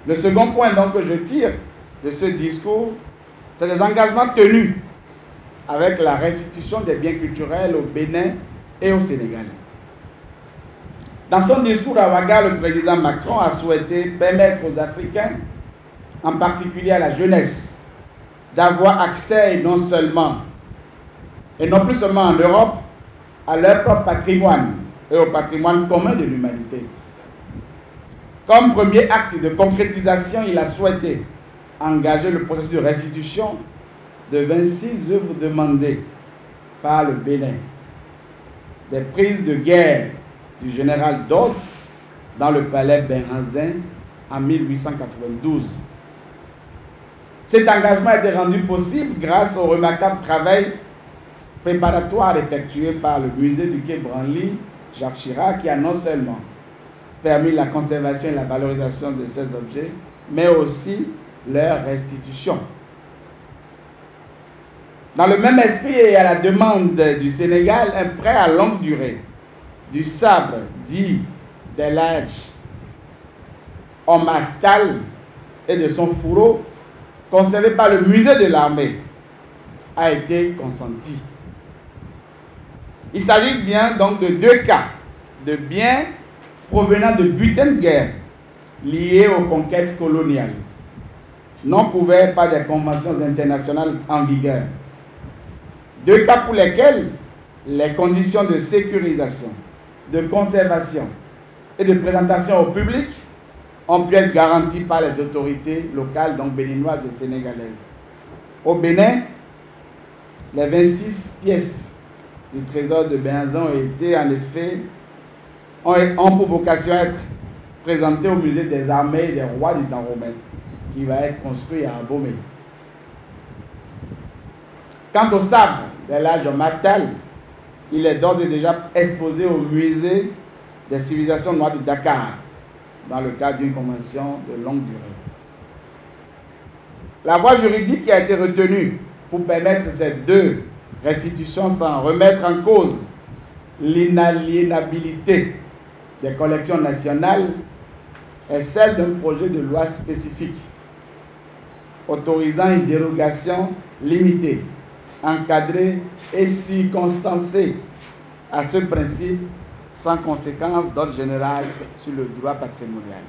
Le second point donc, que je tire de ce discours, c'est les engagements tenus avec la restitution des biens culturels au Bénin et au Sénégal. Dans son discours à Ouaga, le président Macron a souhaité permettre aux Africains, en particulier à la jeunesse, d'avoir accès et non plus seulement en Europe, à leur propre patrimoine et au patrimoine commun de l'humanité. Comme premier acte de concrétisation, il a souhaité engager le processus de restitution de 26 œuvres demandées par le Bénin. Des prises de guerre du général Dode dans le palais Benrazin en 1892. Cet engagement a été rendu possible grâce au remarquable travail préparatoire effectué par le musée du Quai Branly, Jacques Chirac, qui a non seulement permis la conservation et la valorisation de ces objets, mais aussi leur restitution. Dans le même esprit et à la demande du Sénégal, un prêt à longue durée du sabre dit d'El Hadj Omar Tall et de son fourreau, conservé par le musée de l'armée, a été consenti. Il s'agit bien donc de deux cas de biens provenant de butins de guerre liés aux conquêtes coloniales, non couverts par des conventions internationales en vigueur. Deux cas pour lesquels les conditions de sécurisation, de conservation et de présentation au public ont pu être garanties par les autorités locales, donc béninoises et sénégalaises. Au Bénin, les 26 pièces du trésor de Benrazin ont pour vocation à être présentées au musée des armées et des rois du temps romain, qui va être construit à Abomey. Quant au sabre d'El Hadj Omar Tall, il est d'ores et déjà exposé au musée des civilisations noires de Dakar, dans le cadre d'une convention de longue durée. La voie juridique qui a été retenue pour permettre ces deux restitutions sans remettre en cause l'inaliénabilité des collections nationales est celle d'un projet de loi spécifique autorisant une dérogation limitée, encadrée et circonstancée à ce principe sans conséquence d'ordre général sur le droit patrimonial.